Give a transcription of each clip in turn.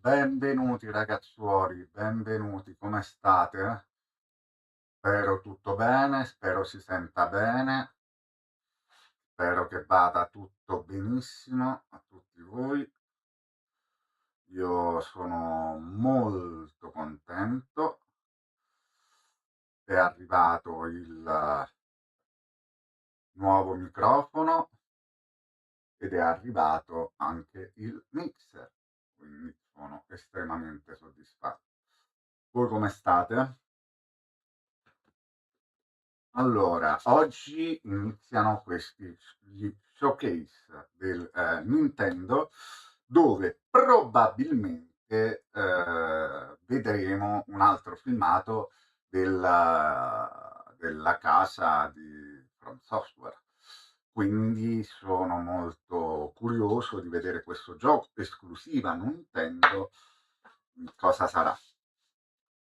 Benvenuti ragazzuoli, benvenuti, come state? Spero tutto bene, spero si senta bene, spero che vada tutto benissimo a tutti voi. Io sono molto contento, è arrivato il nuovo microfono ed è arrivato anche il mixer, quindi sono estremamente soddisfatto. Voi come state? Allora, oggi iniziano gli showcase del Nintendo, dove probabilmente vedremo un altro filmato della casa di From Software. Quindi sono molto curioso di vedere questo gioco esclusiva Nintendo, cosa sarà.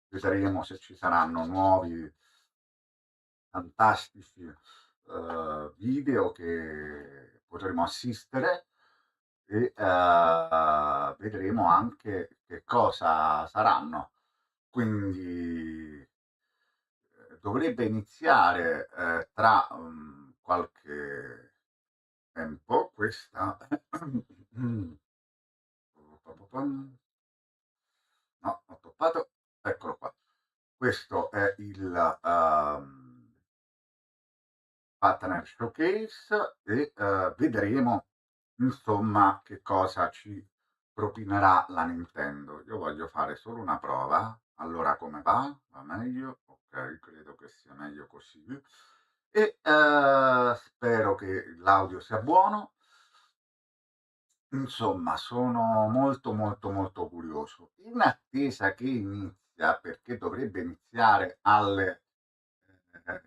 Vedremo se ci saranno nuovi fantastici video che potremo assistere e vedremo anche che cosa saranno. Quindi dovrebbe iniziare tra qualche tempo questa no, ho toppato, eccolo qua. Questo è il partner showcase e vedremo insomma che cosa ci propinerà la Nintendo. Io voglio fare solo una prova. Allora come va? Va meglio? Ok, credo che sia meglio così. E spero che l'audio sia buono. Insomma, sono molto molto molto curioso. In attesa che inizia, perché dovrebbe iniziare alle eh,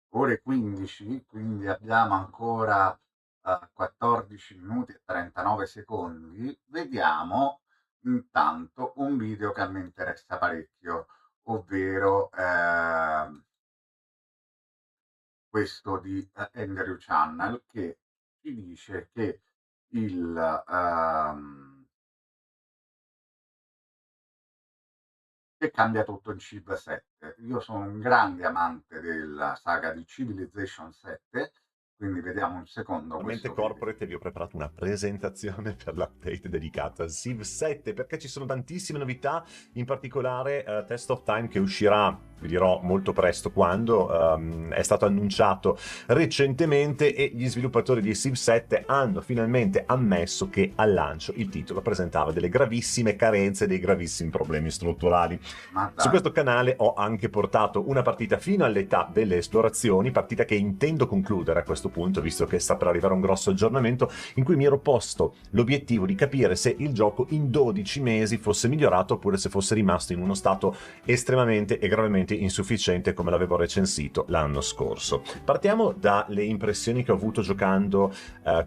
ore 15, quindi abbiamo ancora 14 minuti e 39 secondi, vediamo intanto un video che a me interessa parecchio, ovvero questo di Andrew Channel che ci dice che che cambia tutto in Civ 7. Io sono un grande amante della saga di Civilization 7, quindi vediamo un secondo Veramente questo video. corporate, vi ho preparato una presentazione per l'update dedicato a Civ 7 perché ci sono tantissime novità, in particolare Test of Time che uscirà, vi dirò molto presto quando, è stato annunciato recentemente e gli sviluppatori di Civ 7 hanno finalmente ammesso che al lancio il titolo presentava delle gravissime carenze, dei gravissimi problemi strutturali. Su questo canale ho anche portato una partita fino all'età delle esplorazioni, partita che intendo concludere a questo punto, visto che sta per arrivare un grosso aggiornamento, in cui mi ero posto l'obiettivo di capire se il gioco in 12 mesi fosse migliorato oppure se fosse rimasto in uno stato estremamente e gravemente insufficiente come l'avevo recensito l'anno scorso. Partiamo dalle impressioni che ho avuto giocando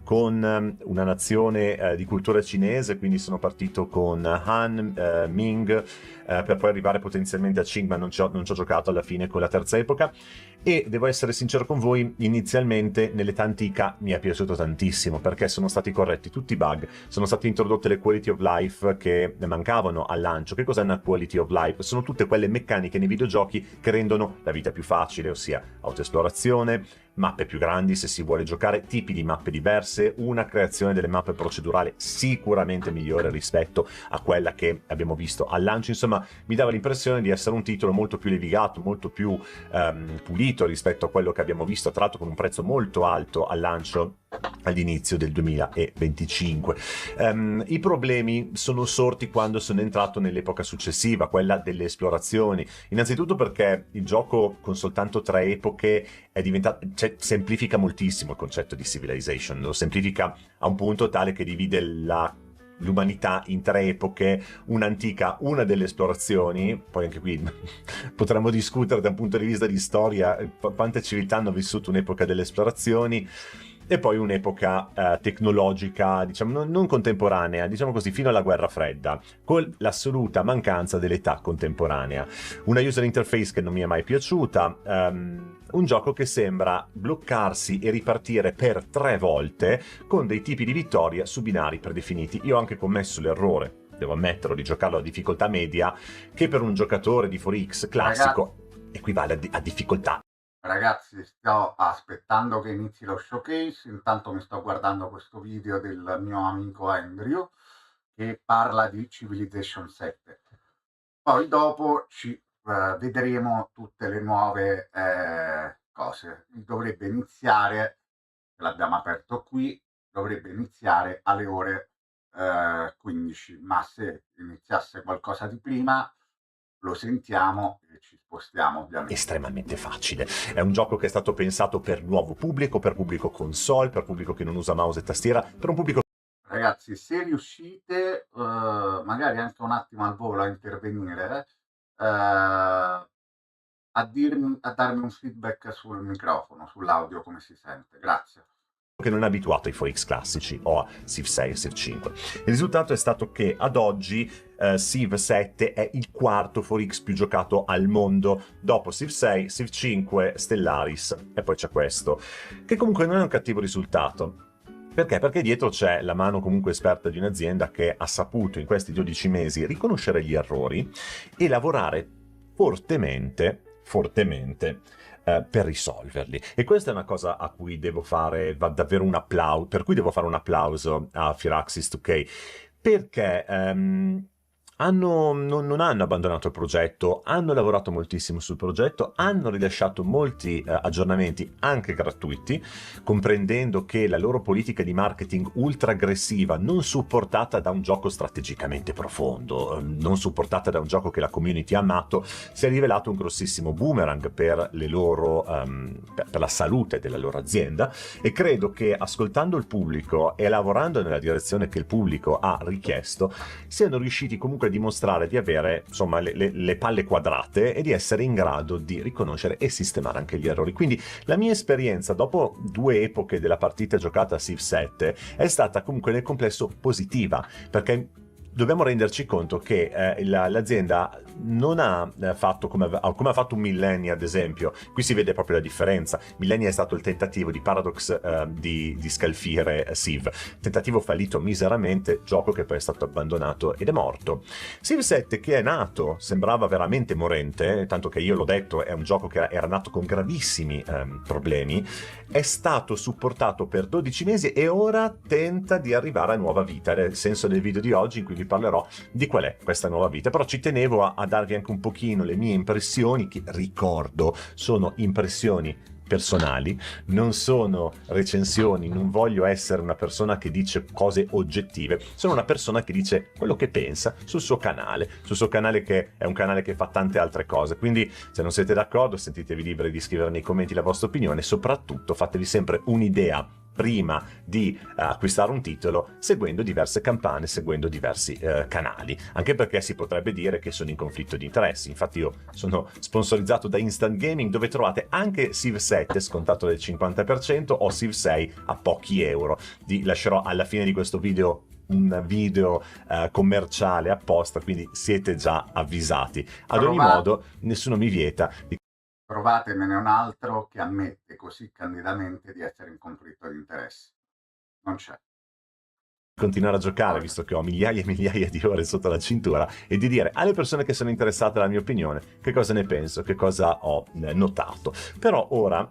con una nazione di cultura cinese, quindi sono partito con Han, Ming, per poi arrivare potenzialmente a Qing, ma non ci ho giocato alla fine con la terza epoca. E devo essere sincero con voi, inizialmente nell'età antica mi è piaciuto tantissimo perché sono stati corretti tutti i bug, sono state introdotte le quality of life che mancavano al lancio. Che cos'è una quality of life? Sono tutte quelle meccaniche nei videogiochi che rendono la vita più facile, ossia autoesplorazione, mappe più grandi se si vuole giocare, tipi di mappe diverse, una creazione delle mappe procedurale sicuramente migliore rispetto a quella che abbiamo visto al lancio. Insomma, mi dava l'impressione di essere un titolo molto più levigato, molto più pulito rispetto a quello che abbiamo visto, tra l'altro con un prezzo molto alto al lancio all'inizio del 2025. I problemi sono sorti quando sono entrato nell'epoca successiva, quella delle esplorazioni. Innanzitutto perché il gioco con soltanto 3 epoche è diventato, cioè, semplifica moltissimo il concetto di civilization, lo semplifica a un punto tale che divide l'umanità in 3 epoche, un'antica, una delle esplorazioni, poi anche qui potremmo discutere da un punto di vista di storia quante civiltà hanno vissuto un'epoca delle esplorazioni, e poi un'epoca tecnologica, diciamo, non contemporanea, diciamo così, fino alla guerra fredda, con l'assoluta mancanza dell'età contemporanea. Una user interface che non mi è mai piaciuta, un gioco che sembra bloccarsi e ripartire per 3 volte con dei tipi di vittoria su binari predefiniti. Io ho anche commesso l'errore, devo ammetterlo, di giocarlo a difficoltà media, che per un giocatore di 4X classico equivale a difficoltà. Ragazzi, sto aspettando che inizi lo showcase, intanto mi sto guardando questo video del mio amico Andrew che parla di Civilization 7. Poi dopo vedremo tutte le nuove cose. Dovrebbe iniziare, l'abbiamo aperto qui, dovrebbe iniziare alle ore 15, ma se iniziasse qualcosa di prima lo sentiamo e ci spostiamo ovviamente. Estremamente facile. È un gioco che è stato pensato per nuovo pubblico, per pubblico console, per pubblico che non usa mouse e tastiera, per un pubblico... Ragazzi, se riuscite, magari anche un attimo al volo a intervenire, a darmi un feedback sul microfono, sull'audio, come si sente. Grazie. Che non è abituato ai 4X classici o a Civ 6 e Civ 5. Il risultato è stato che ad oggi Civ 7 è il quarto 4X più giocato al mondo, dopo Civ 6, Civ 5, Stellaris e poi c'è questo, che comunque non è un cattivo risultato. Perché? Perché dietro c'è la mano comunque esperta di un'azienda che ha saputo in questi 12 mesi riconoscere gli errori e lavorare fortemente per risolverli. E questa è una cosa a cui devo fare davvero un applauso, per cui devo fare un applauso a Firaxis 2K, perché non hanno abbandonato il progetto, hanno lavorato moltissimo sul progetto, hanno rilasciato molti aggiornamenti anche gratuiti, comprendendo che la loro politica di marketing ultra aggressiva, non supportata da un gioco strategicamente profondo, non supportata da un gioco che la community ha amato, si è rivelato un grossissimo boomerang per le loro, per la salute della loro azienda, e credo che ascoltando il pubblico e lavorando nella direzione che il pubblico ha richiesto, siano riusciti comunque dimostrare di avere insomma le palle quadrate e di essere in grado di riconoscere e sistemare anche gli errori. Quindi la mia esperienza dopo 2 epoche della partita giocata a Civ 7 è stata comunque nel complesso positiva, perché dobbiamo renderci conto che l'azienda non ha fatto come ha fatto un Millennia, ad esempio. Qui si vede proprio la differenza. Millennia è stato il tentativo di Paradox di scalfire Civ, tentativo fallito miseramente, gioco che poi è stato abbandonato ed è morto. Civ 7, che è nato, sembrava veramente morente, tanto che io l'ho detto, è un gioco che era nato con gravissimi problemi, è stato supportato per 12 mesi e ora tenta di arrivare a nuova vita. È il senso del video di oggi in cui vi parlerò di qual è questa nuova vita, però ci tenevo a darvi anche un pochino le mie impressioni, che ricordo sono impressioni personali, non sono recensioni, non voglio essere una persona che dice cose oggettive, sono una persona che dice quello che pensa sul suo canale che è un canale che fa tante altre cose. Quindi se non siete d'accordo sentitevi liberi di scrivere nei commenti la vostra opinione, soprattutto fatevi sempre un'idea prima di acquistare un titolo, seguendo diverse campane, seguendo diversi canali, anche perché si potrebbe dire che sono in conflitto di interessi. Infatti io sono sponsorizzato da Instant Gaming, dove trovate anche Civ 7 scontato del 50% o Civ 6 a pochi euro. Vi lascerò alla fine di questo video un video commerciale apposta, quindi siete già avvisati. Ad ogni modo, nessuno mi vieta di... Trovatemene un altro che ammette così candidamente di essere in conflitto di interessi. Non c'è. Continuare a giocare, visto che ho migliaia e migliaia di ore sotto la cintura, e di dire alle persone che sono interessate alla mia opinione che cosa ne penso, che cosa ho notato. Però ora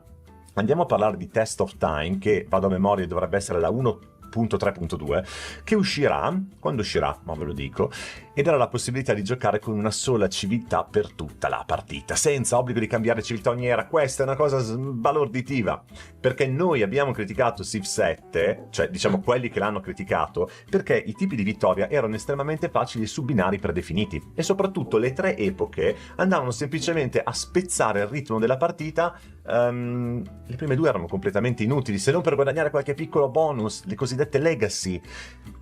andiamo a parlare di Test of Time, che vado a memoria dovrebbe essere la 1.3.2, che uscirà, quando uscirà, ma ve lo dico, ed era la possibilità di giocare con una sola civiltà per tutta la partita, senza obbligo di cambiare civiltà ogni era. Questa è una cosa sbalorditiva, perché noi abbiamo criticato Civ 7, cioè diciamo quelli che l'hanno criticato, perché i tipi di vittoria erano estremamente facili su binari predefiniti, e soprattutto le 3 epoche andavano semplicemente a spezzare il ritmo della partita. Le prime 2 erano completamente inutili, se non per guadagnare qualche piccolo bonus, le cosiddette legacy.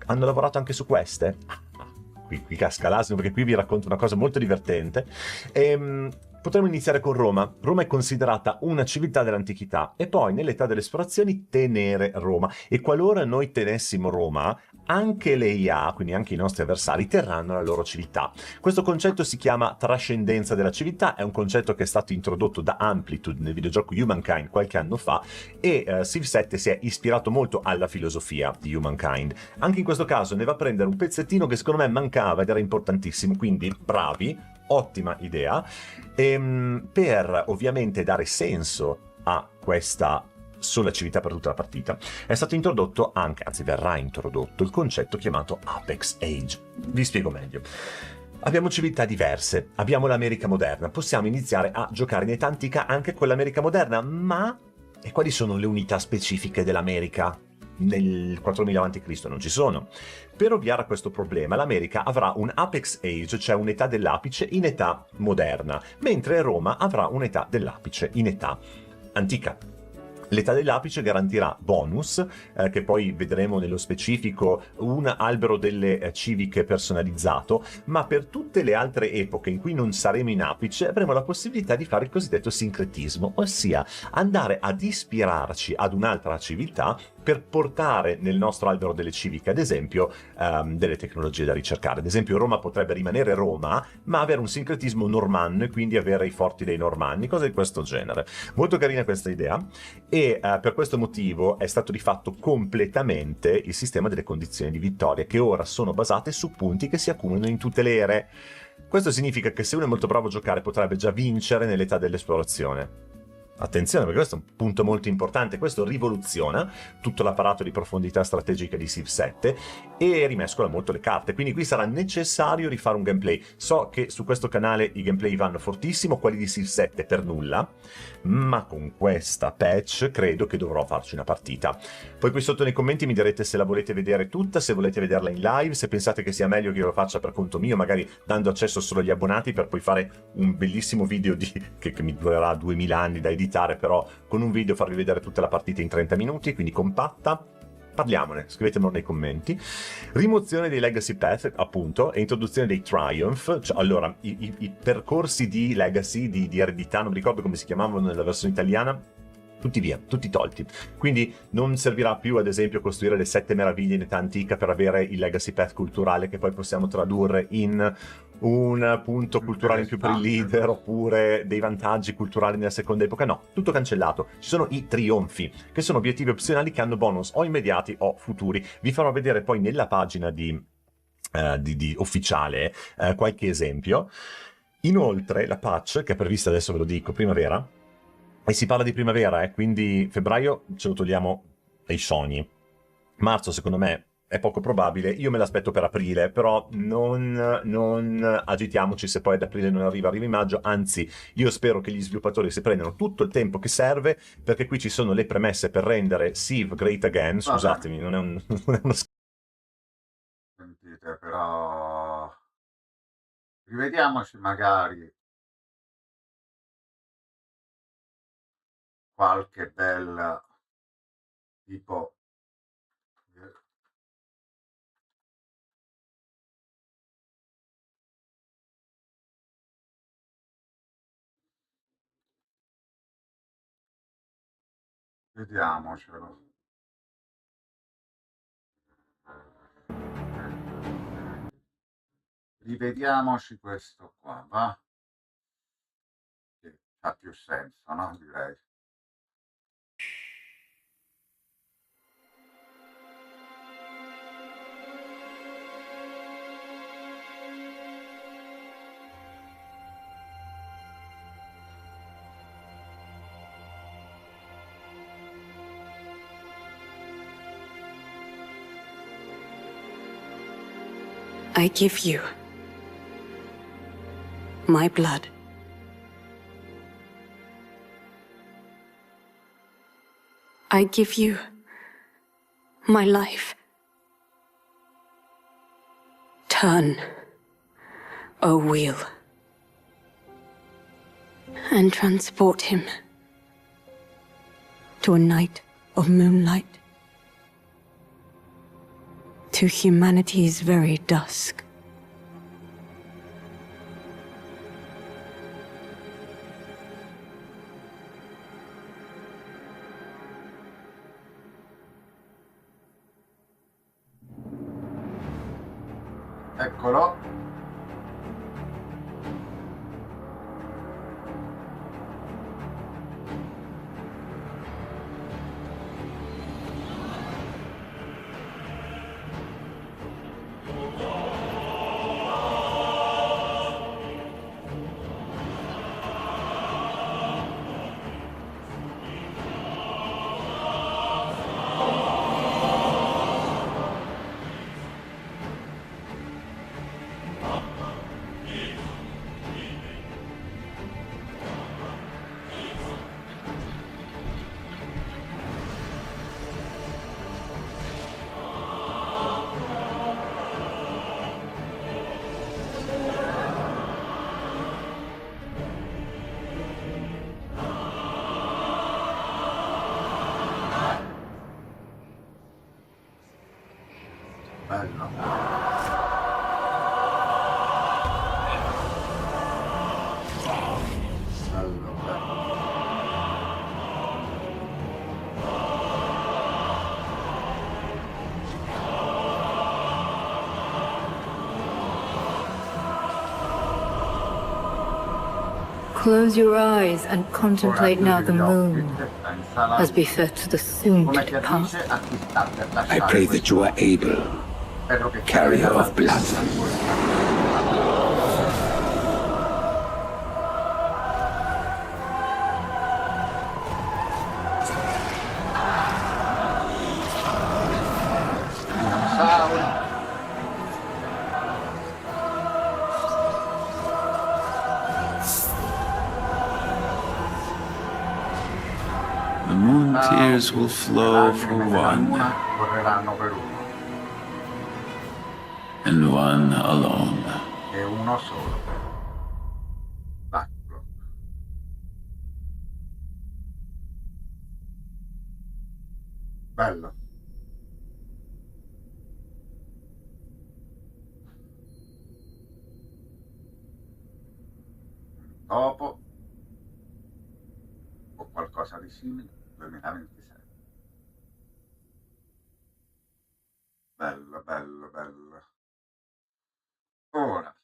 Hanno lavorato anche su queste. Qui casca l'asino, perché qui vi racconto una cosa molto divertente. Potremmo iniziare con Roma. Roma è considerata una civiltà dell'antichità, e poi nell'età delle esplorazioni tenere Roma. E qualora noi tenessimo Roma, anche le IA, quindi anche i nostri avversari, terranno la loro civiltà. Questo concetto si chiama trascendenza della civiltà, è un concetto che è stato introdotto da Amplitude nel videogioco Humankind qualche anno fa, e Civ 7 si è ispirato molto alla filosofia di Humankind. Anche in questo caso ne va a prendere un pezzettino che secondo me mancava ed era importantissimo, quindi bravi, ottima idea, per ovviamente dare senso a questa sola civiltà per tutta la partita, è stato introdotto anche, anzi verrà introdotto, il concetto chiamato Apex Age. Vi spiego meglio. Abbiamo civiltà diverse, abbiamo l'America moderna, possiamo iniziare a giocare in età antica anche con l'America moderna, ma... E quali sono le unità specifiche dell'America? Nel 4000 a.C. non ci sono. Per ovviare a questo problema, l'America avrà un Apex Age, cioè un'età dell'apice in età moderna, mentre Roma avrà un'età dell'apice in età antica. L'età dell'apice garantirà bonus, che poi vedremo nello specifico, un albero delle civiche personalizzato, ma per tutte le altre epoche in cui non saremo in apice avremo la possibilità di fare il cosiddetto sincretismo, ossia andare ad ispirarci ad un'altra civiltà per portare nel nostro albero delle civiche, ad esempio, delle tecnologie da ricercare. Ad esempio, Roma potrebbe rimanere Roma, ma avere un sincretismo normanno e quindi avere i forti dei normanni, cose di questo genere. Molto carina questa idea, e per questo motivo è stato rifatto completamente il sistema delle condizioni di vittoria, che ora sono basate su punti che si accumulano in tutte le ere. Questo significa che se uno è molto bravo a giocare potrebbe già vincere nell'età dell'esplorazione. Attenzione, perché questo è un punto molto importante, questo rivoluziona tutto l'apparato di profondità strategica di Civ 7 e rimescola molto le carte, quindi qui sarà necessario rifare un gameplay. So che su questo canale i gameplay vanno fortissimo, quelli di Civ 7 per nulla, ma con questa patch credo che dovrò farci una partita. Poi qui sotto nei commenti mi direte se la volete vedere tutta, se volete vederla in live, se pensate che sia meglio che io lo faccia per conto mio, magari dando accesso solo agli abbonati per poi fare un bellissimo video che mi durerà 2000 anni da editare, però con un video farvi vedere tutta la partita in 30 minuti, quindi compatta. Parliamone, scrivetemelo nei commenti. Rimozione dei legacy path, appunto, e introduzione dei triumph. Cioè, allora, i percorsi di legacy, di eredità, non mi ricordo come si chiamavano nella versione italiana, tutti via, tutti tolti. Quindi non servirà più, ad esempio, costruire le 7 meraviglie in età antica per avere il legacy path culturale che poi possiamo tradurre in un punto culturale in più per il leader, oppure dei vantaggi culturali nella seconda epoca. No, tutto cancellato. Ci sono i trionfi, che sono obiettivi opzionali che hanno bonus o immediati o futuri. Vi farò vedere poi nella pagina di ufficiale qualche esempio. Inoltre la patch, che è prevista, adesso ve lo dico, primavera, e si parla di primavera, quindi febbraio ce lo togliamo ai sogni. Marzo, secondo me, è poco probabile. Io me l'aspetto per aprile, però non agitiamoci se poi ad aprile non arriva in maggio. Anzi, io spero che gli sviluppatori si prendano tutto il tempo che serve, perché qui ci sono le premesse per rendere Civ Great Again. Scusatemi, non è uno Sentite, però rivediamoci magari qualche bel tipo. Vediamocelo. Rivediamoci questo qua, va? Che ha più senso, no? Direi. I give you my blood. I give you my life. Turn, O wheel, and transport him to a night of moonlight, to humanity's very dusk. Eccolo. Bello. Bello, bello. Close your eyes and Ora contemplate now the chiudi gli occhi moon, e pensa alla as luna. befits the soon Come to ti come. dice a chi sta per I lasciare pray that questo you are mondo. able, Spero che carrier saremo of blood. dinosauri. The moon tears will flow for Lacrime della one, luna correranno per uno and one alone. e uno solo. Ecco. Bello. Dopo o qualcosa di simile, 2026. Bello, bello, bello. Ora,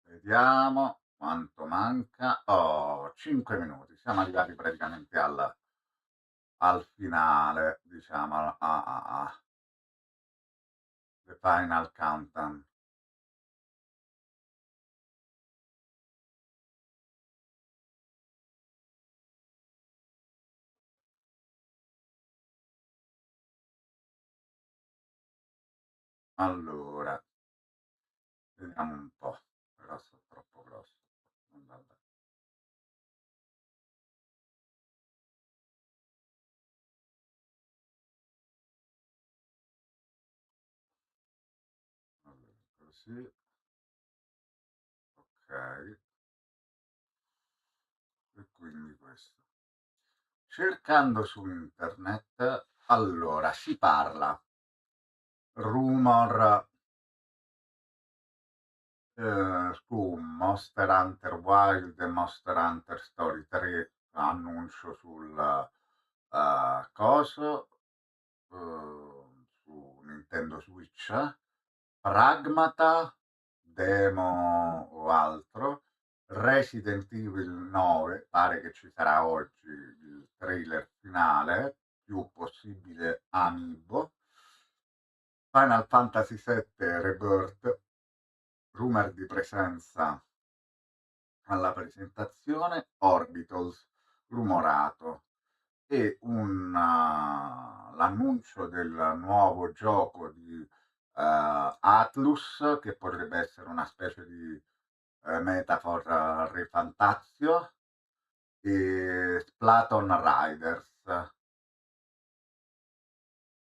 vediamo quanto manca. Oh, 5 minuti. Siamo arrivati praticamente al finale, diciamo, the final countdown. Allora, vediamo un po', però sono troppo grosso. Vabbè. Allora, così, ok, e quindi questo. Cercando su internet, allora, si parla rumor su Monster Hunter Wild e Monster Hunter Story 3, annuncio sul coso, su Nintendo Switch, Pragmata, demo o altro, Resident Evil 9, pare che ci sarà oggi il trailer finale, più possibile amiibo, Final Fantasy VII Rebirth, rumor di presenza alla presentazione, Orbitals, rumorato, e l'annuncio del nuovo gioco di Atlus, che potrebbe essere una specie di metafor Re Fantazio, e Splaton Riders,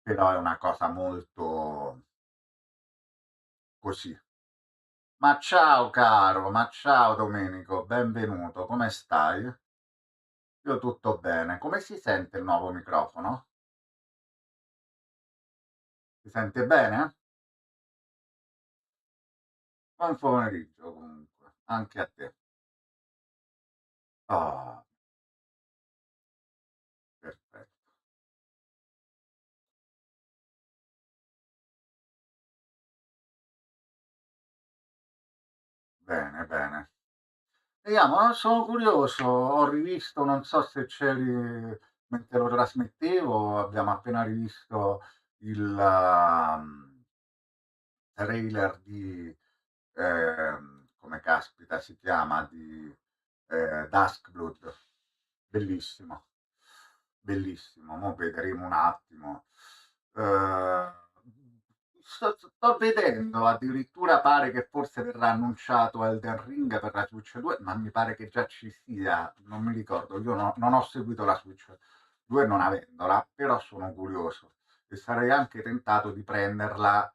però è una cosa molto così. Ma ciao caro, ma ciao Domenico, benvenuto, come stai? Io tutto bene. Come si sente il nuovo microfono? Si sente bene? Buon pomeriggio comunque, anche a te. Ah, perfetto. Bene, bene. Vediamo, sono curioso, ho rivisto, non so se c'eri mentre lo trasmettevo, abbiamo appena rivisto il trailer di, come caspita si chiama, di Duskblood. Bellissimo, bellissimo, mo vedremo un attimo. Sto vedendo, addirittura pare che forse verrà annunciato Elden Ring per la Switch 2, ma mi pare che già ci sia, non mi ricordo, io non ho seguito la Switch 2 non avendola, però sono curioso e sarei anche tentato di prenderla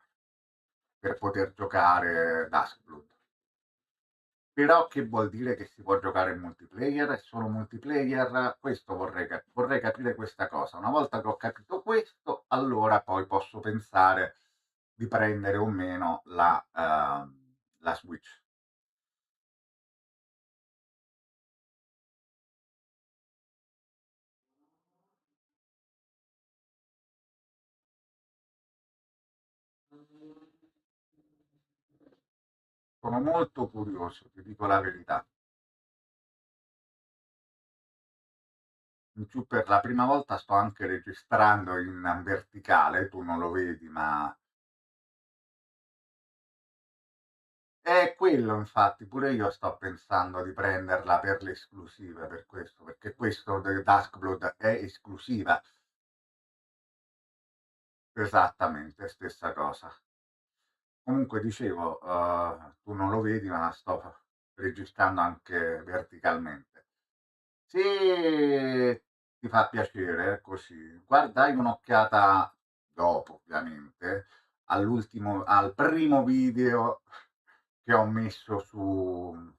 per poter giocare Duskblood. Però che vuol dire che si può giocare in multiplayer? È solo multiplayer? Questo vorrei capire questa cosa. Una volta che ho capito questo, allora poi posso pensare di prendere o meno la Switch. Sono molto curioso, ti dico la verità. In più per la prima volta sto anche registrando in verticale, tu non lo vedi, ma è quello infatti, pure io sto pensando di prenderla per le esclusive, per questo, perché questo del Duskblood è esclusiva. Esattamente, stessa cosa. Comunque dicevo, tu non lo vedi, ma sto registrando anche verticalmente. Se ti fa piacere, così, dai un'occhiata dopo, ovviamente, al primo video che ho messo su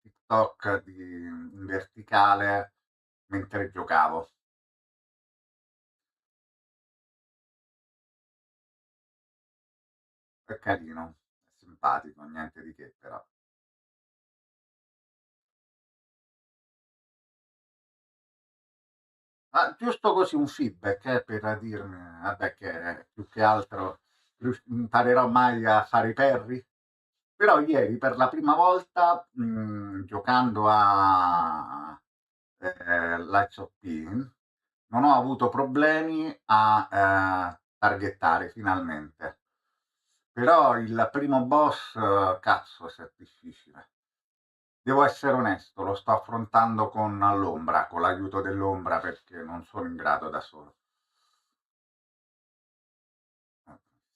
TikTok in verticale mentre giocavo. È carino, è simpatico, niente di che però. Giusto così un feedback, per dirmi, vabbè che più che altro imparerò mai a fare i perri. Però ieri per la prima volta, giocando a Lights of P, non ho avuto problemi a targettare finalmente. Però il primo boss, cazzo, se è difficile. Devo essere onesto, lo sto affrontando con l'ombra, con l'aiuto dell'ombra, perché non sono in grado da solo.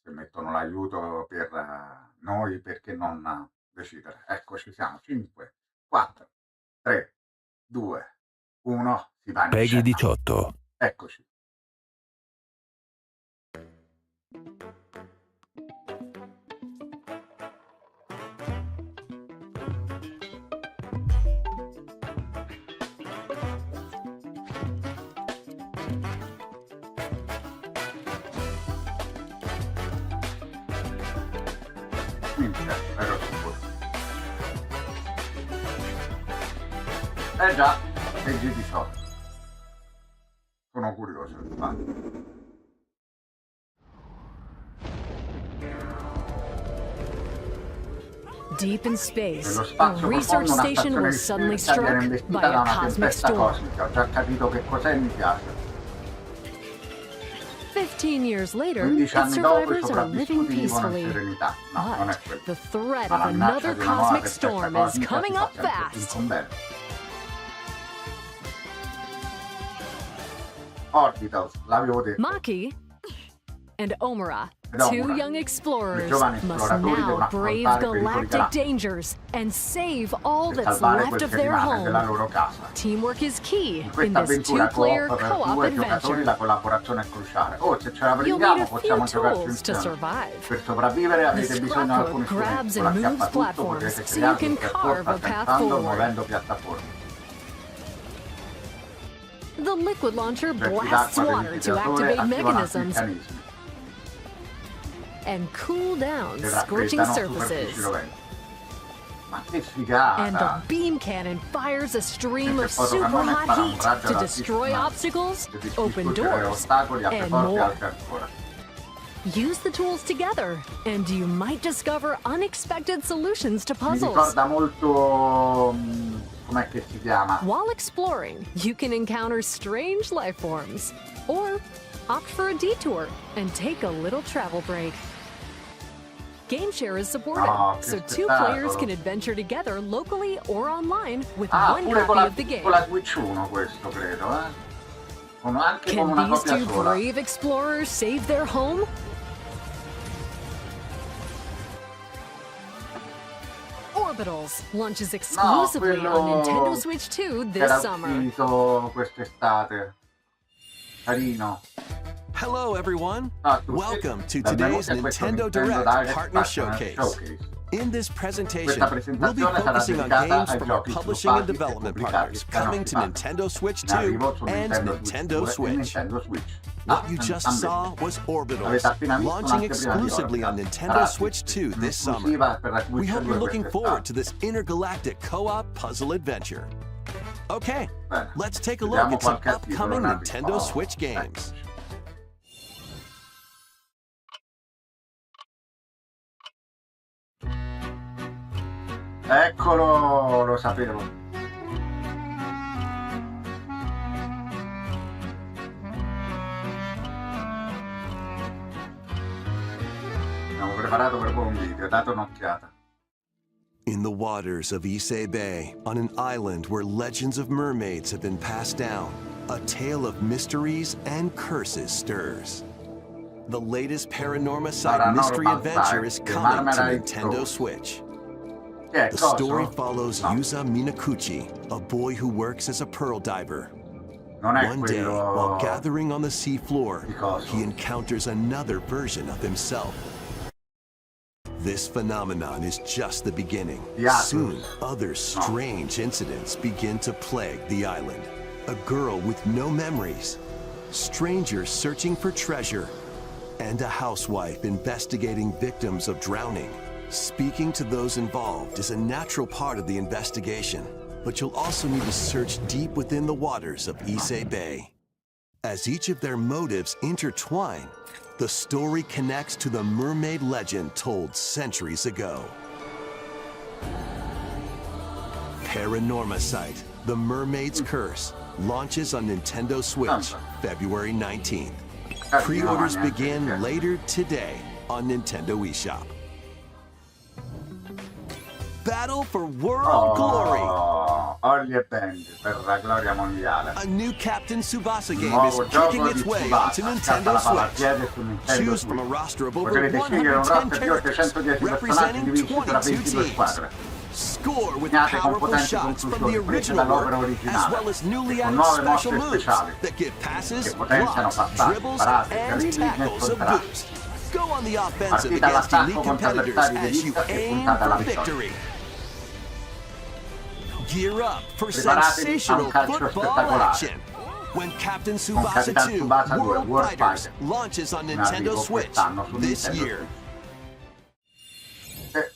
Se mettono l'aiuto per noi, perché non decidere? Ecco, ci siamo. 5, 4, 3, 2, 1, si va in Peggy scena. 18. Eccoci. Minchia, ero sicuro. Già, legge 18. Sono curioso, infatti. Deep in space, Nello a spazio research profondo una station stazione was di suddenly ricerca viene struck investita by da a una cosmic tempesta storm. cosmica. Ho già capito che cos'è e mi piace. 15 years later, 15 its anni dopo i survivors are living sopravvissuti vivono in peacefully. serenità. No, non è But quello. the threat Ma of la minaccia another di una nuova cosmic tempesta storm is cosmica coming si fa up sempre più fast. incombente. Orbitals, l'avevo detto. Maki and Omura, Ed two Omura, young i explorers, giovani must esploratori devono now brave affrontare pericoli galactic galattici dangers and save all e that's salvare left quel of che their rimane della home. loro casa. Teamwork is key In in questa this avventura two-player co-op per co-op due giocatori adventure. la collaborazione è cruciale. Oh, se ce la You'll need prendiamo a few possiamo giocarci tools to insieme. survive. Per sopravvivere avete The bisogno di alcuni scrapbook grabs strumenti. Con la and moves chiappa tutto platforms potete so you creare can un carve percorso a path attentando forward. muovendo piattaforme. The liquid launcher Cioè ti dà blasts water to quadrificatori, activate attivano altri mechanisms meccanismi and cool down che scorching raffreddano superfici surfaces. roventi. Ma che And the figata! beam cannon fires a stream of Il super fotocannone hot spara un heat raggio to ad destroy altissima obstacles, che open distrugge doors, ostacoli, apre and porte e more. altre ancora. Use the tools together, and you might discover unexpected solutions to Mi puzzles. ricorda molto... com'è che si chiama? While exploring, you can encounter strange life forms, or opt for a detour and take a little travel break. GameShare is supported, Oh, che so two spettacolo. players can adventure together locally or online with Ah, one pure copy of the game. con la Switch 1 questo, credo, anche con Can una these copia two sola. brave explorers save their home? Orbitals launches exclusively quello on Nintendo Switch 2 this Era summer. uscito quest'estate. Carino. Hello, everyone. Ciao a tutti. Welcome to Benvenuti today's a questo Nintendo Nintendo Direct Partner Showcase. Showcase. In this presentation, Questa we'll be presentazione sarà focusing on dedicata games ai from our giochi publishing and sviluppati e development pubblicati partners che hanno coming to fatto Nintendo Switch in 2 arrivo su and Nintendo 2 e Switch. Nintendo Switch. What you just saw was Orbitals, Avete appena visto launching un'anteprima di exclusively on Orbitals. Nintendo Sarà Switch 2 this summer. esclusiva per la Switch We hope 2 you're looking forward quest'estate. to this intergalactic co-op puzzle adventure. Okay, Bene, let's take a look vediamo at some qualche upcoming titolo, Nintendo Switch games. eccoci. Eccolo, lo sapevo. Abbiamo preparato per voi un video, date un'occhiata. In the waters of Issei Bay, on an island where legends of mermaids have been passed down, a tale of mysteries and curses stirs. The latest Paranormacide Paranormal mystery adventure is Side, coming to Marmalade Nintendo Toast. Switch. Che è The coso? story follows No, Yuza Minakuchi, a boy who works as a pearl diver. non è One day, quello while gathering on the seafloor, di coso. he encounters another version of himself. This phenomenon is just the beginning. Yatus. Soon, other strange incidents begin to plague the island. A girl with no memories, strangers searching for treasure, and a housewife investigating victims of drowning. Speaking to those involved is a natural part of the investigation, but you'll also need to search deep within the waters of Issei Bay. As each of their motives intertwine, the story connects to the mermaid legend told centuries ago. Paranormacide, The Mermaid's Curse, launches on Nintendo Switch February 19th. Pre-orders begin later today on Nintendo eShop. Battle for World Glory! Ollie e Band per la gloria mondiale. A new Captain Tsubasa game is Nuovo gioco kicking di its way Tsubasa. onto Scatta Nintendo la palla al Switch. piede su Nintendo Choose from a Switch. roster of over Potrete scegliere un 110 roster di oltre characters 110 personaggi representing divisi tra 22 22 teams. squadre. Score with Segnate con powerful potenti shots from the conclusioni prese original dall'opera work, as originale, well as newly con added nuove special mosse moves speciali that give passes, che potenziano blocks, passaggi, dribbles, parate, and cavilli nel tackles a contrasto. boost. Go on the offensive Partita against all'attacco elite contro competitors avversari di as you vista e aim puntata alla for vittoria. victory. Gear up for Preparatevi a sensational un calcio football spettacolare. action when Captain Tsubasa Capitan 2 Tsubasa 2 World World Fighters Fighter launches on in Nintendo arrivo Switch quest'anno su this Nintendo year. Switch.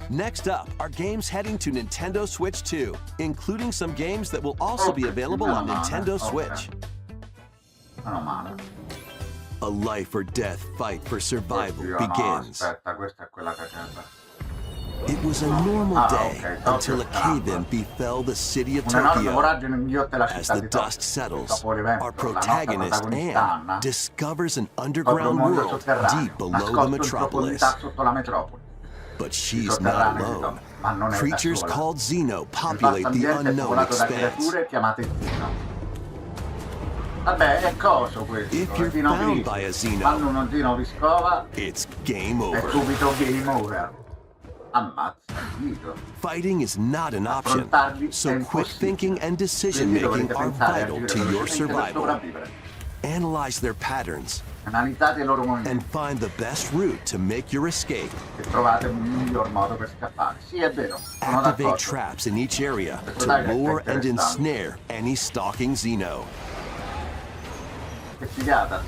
Next up are games heading to Nintendo Switch 2, including some games that will also be available on Nintendo Switch. Meno male. A life or death fight for survival Oddio, no, begins. aspetta, questa è quella che c'è. It was a normal Ah, day okay, until a Tokyo cave-in befell the city of Un'enorme Tokyo. voragine inghiotte la As città the di Tokyo. dust settles, Dopo l'evento, our la nostra protagonist protagonista Anna Anne discovers an scopre un underground mondo world sotterraneo, deep below the nascosto in metropolis. profondità sotto la metropoli. But she's not Sotterraneo, alone. ma non è da Creatures sola. called Xeno Il populate vasto the ambiente è unknown popolato da expanse. creature chiamate Zino. Vabbè, è coso questo. If you're Zino found grigio. by a Xeno, Quando uno Zino vi scova, It's game è over. subito game over. Ammazza, Zino. Fighting is not an option, Affrontarli è so quick impossibile. thinking and decision Quindi making dovrete are pensare a vital agire to your velocemente per survival. sopravvivere. Analyze their patterns Analizzate i loro and movimenti find the best route to make your escape. e trovate un miglior modo per scappare. Sì, è vero, sono Activate d'accordo. traps in each area to Dai, che lure and interessante. ensnare any stalking Xeno. Che figata.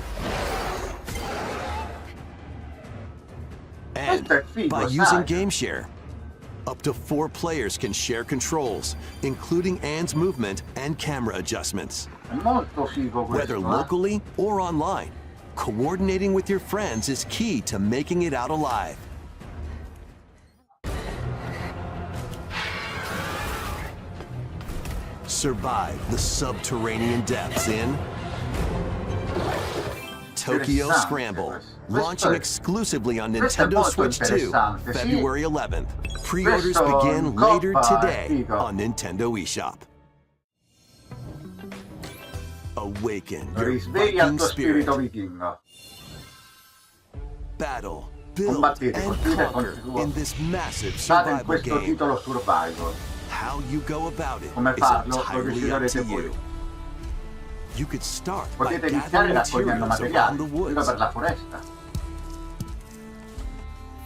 And Questo è figo, by sai. using GameShare, up to 4 players can share controls, including Anne's movement and camera adjustments. È molto figo questo, Whether locally or online, Coordinating with your friends is key to making it out alive. Survive the subterranean depths in Tokyo Scramble, launching exclusively on Nintendo Switch 2, February 11th. Pre-orders begin later today on Nintendo eShop. Awaken your Risveglia il Viking tuo spirit. spirito vichingo. Battle, build, Combattete, and colpite conquer contro in this massive State in survival questo game. titolo survival. How you go about it Come is farlo lo entirely up to deciderete voi. you. You could start by Potete iniziare gathering raccogliendo materials materiali, around the giro woods. per la foresta.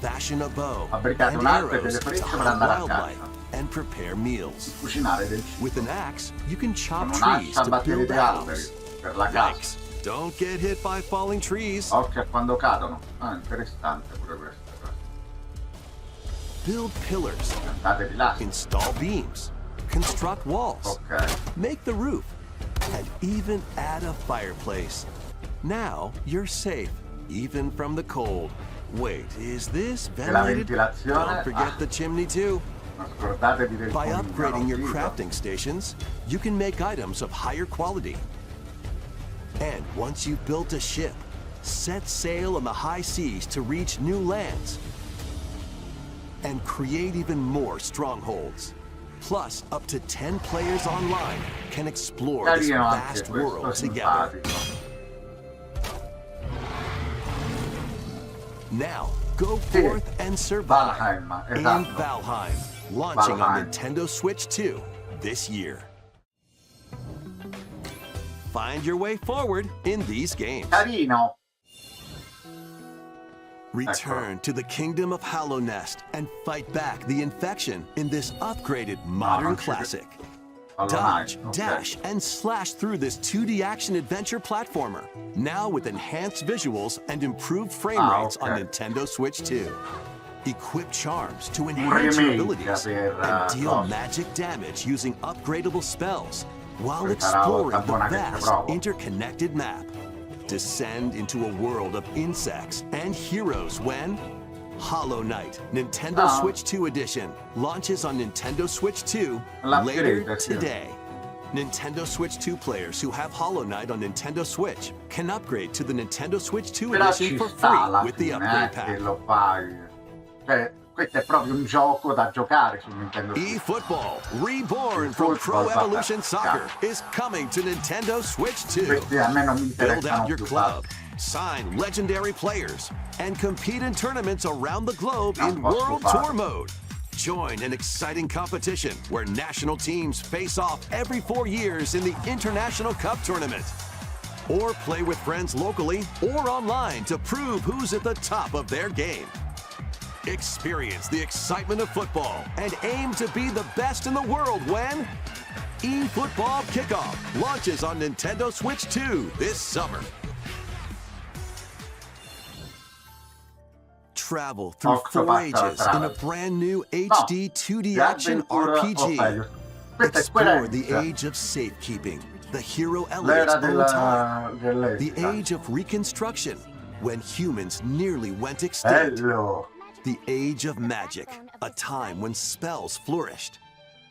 Fashion a bow Fabbricate and un arco e arrows delle to frecce per hunt andare a wildlife caccia. and prepare meals. Cucinare del cibo. With an axe, you can chop Con trees un'ascia to abbattere build dei a alberi house. per la casa. Yikes! Don't get hit by falling trees. Occhio a quando cadono. Ah, interessante pure questo. Build pillars, Piantate pilastri. install beams, construct walls, Ok. make the roof, and even add a fireplace. Now you're safe, even from the cold. Wait, is this E la ventilated? ventilazione. Don't forget the chimney too. Non scordatevi del By pomino upgrading your arrostito. crafting stations, you can make items of higher quality. And once you've built a ship, set sail on the high seas to reach new lands and create even more strongholds. Plus, up to 10 players online can explore this Carino anche vast questo, world together. simpatico. Now, go Sì. forth and survive Valheim, in esatto. Valheim, launching on Valheim. Nintendo Switch 2 this year. Find your way forward in these games. Carino. Return to the kingdom of Hallownest and fight back the infection in this upgraded modern non ci- classic. Allora, Dodge, ok. dash, and slash through this 2D action adventure platformer, now with enhanced visuals and improved frame rates on ok. Nintendo Switch 2. Equip charms to enhance your remake abilities per, and deal cose. magic damage using upgradable spells while Questa era la exploring volta buona the che ci vast provo. interconnected map. Descend into a world of insects and heroes when Hollow Knight Nintendo Oh. Switch 2 Edition launches on Nintendo Switch 2 L'upgrade, later sì. today. Nintendo Switch 2 players who have Hollow Knight on Nintendo Switch can upgrade to the Nintendo Switch 2 Però Edition ci for sta free alla with the fine, upgrade che pack. lo fai. Cioè, questo è proprio un gioco da giocare su Nintendo Switch. eFootball, reborn from Pro Football, Evolution Soccer, yeah. is coming to Nintendo Switch 2. Questi a me non mi Build interessano out your più. club, sign legendary players, and compete in tournaments around the globe Non in posso World farlo. Tour mode. Join an exciting competition where national teams face off every 4 years in the International Cup Tournament. Or play with friends locally or online to prove who's at the top of their game. Experience the excitement of football and aim to be the best in the world when eFootball Kickoff launches on Nintendo Switch 2 this summer. Travel through Octo 4 passa ages la in a strada. brand new No, HD 2D action Adventure of RPG. Failure. Questa è Explore the Square Enix. age of safekeeping, the hero Elliot's L'era own time, the dell'etica. age of reconstruction, when humans nearly went extinct, Bello. the age of magic, a time when spells flourished,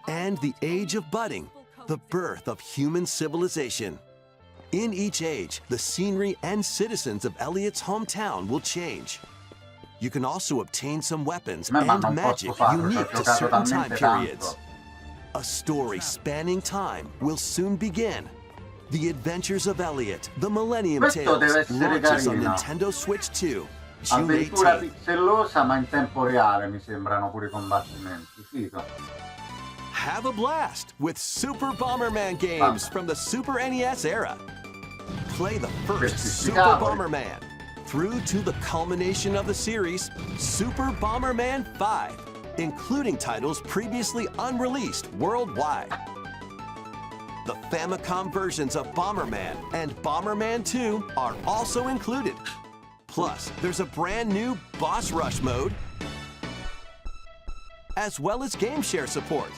and the age of budding, the birth of human civilization. In each age, the scenery and citizens of Elliot's hometown will change. You can also obtain some weapons Ma and non magic posso farlo, ci ho unique to giocato certain time talmente periods. tanto. A story spanning time will soon begin. The Adventures of Elliot, The Millennium Questo deve Tales, essere launches on carino. Nintendo Switch 2, June Avventura 18th. pixellosa ma in tempo reale mi sembrano pure i combattimenti. Figo. Have a blast with Super Bomberman games from the Super NES era. Play the first Questi Super cavoli. Bomberman through to the culmination of the series, Super Bomberman 5, including titles previously unreleased worldwide. The Famicom versions of Bomberman and Bomberman 2 are also included. Plus, there's a brand new Boss Rush mode, as well as game share support.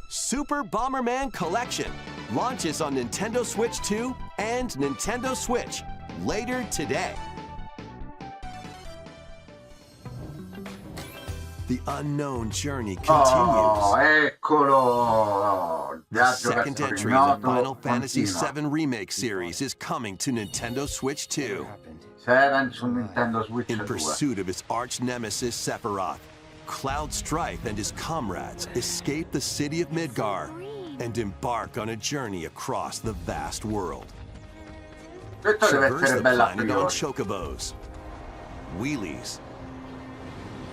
Super Bomberman Collection, launches on Nintendo Switch 2 and Nintendo Switch later today. The unknown journey continues. Oh, eccolo! The Viaggio second verso entry in the l'ignoto Final Fantasy continua. VII Remake series is coming to Nintendo Switch 2. 7 su Nintendo Switch In 2. pursuit of his arch nemesis Sephiroth, Cloud Strife and his comrades escape the city of Midgar and embark on a journey across the vast world. Questo deve Traverse essere the bella planet on priori. chocobos, wheelies,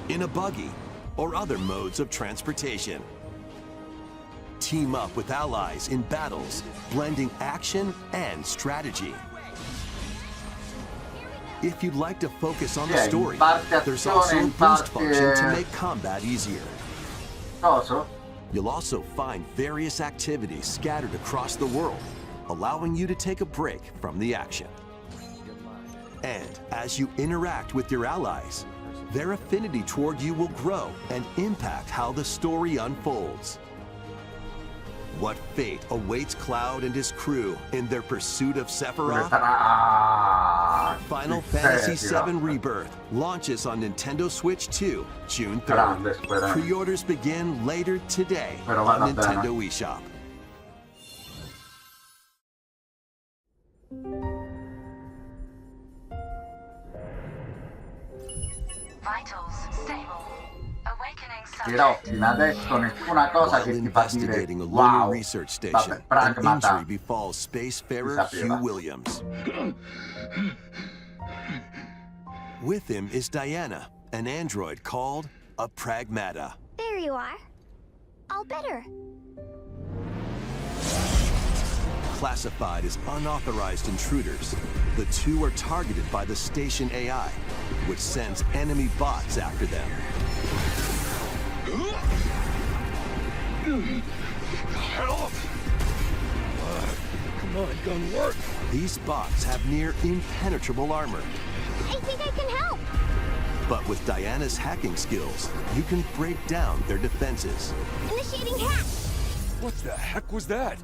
in a buggy, or other modes of transportation. Team up with allies in battles, blending action and strategy. If you'd like to focus on the Yeah, in story, parte there's azione, also a in boost parte- function to make combat easier. Cosa? You'll also find various activities scattered across the world, allowing you to take a break from the action. And as you interact with your allies, their affinity toward you will grow and impact how the story unfolds. What fate awaits Cloud and his crew in their pursuit of Dove Sephiroth? sarà Final il Fantasy Sephiroth. VII Rebirth launches on Nintendo Switch 2, June Grande 3rd. speranza. Pre-orders begin later today Però on vada bene. Nintendo eShop. Vitals stable. Awakening Però subject. fino adesso nessuna cosa While che ti fa dire investigating a lunar wow. research station, Vabbè, an pragmata. injury befalls spacefarer Si sapeva. Hugh Williams. With him is Diana, an android called a Pragmata. There you are. All better. Classified as unauthorized intruders, the two are targeted by the station AI, which sends enemy bots after them. Help! Come on, gun work. These bots have near impenetrable armor, I think I can help. but with Diana's hacking skills, you can break down their defenses. Initiating hack. What the heck was that?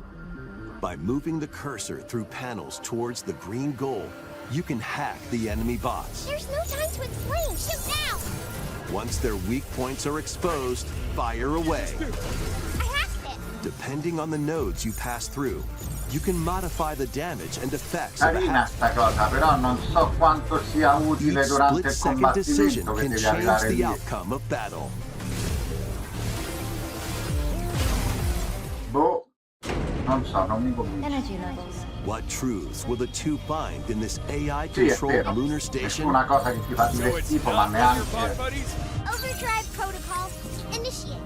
By moving the cursor through panels towards the green goal, you can hack the enemy bots. There's no time to explain. Shoot now. Once their weak points are exposed, fire away. I hacked it. Depending on the nodes you pass through, you can modify the damage and effects of a Carina hack. sta cosa, però non so quanto sia utile Each durante il split-second decision combattimento che can devi change arrivare the lì. outcome of battle. Boh, non so, non mi convince. Energy levels. What truths will the two find in this Sì, è AI-controlled vero. lunar station? Nessuna cosa che ti fa dire So it's schifo, ma not one of your bot neanche... buddies? Overdrive protocol. Initiate.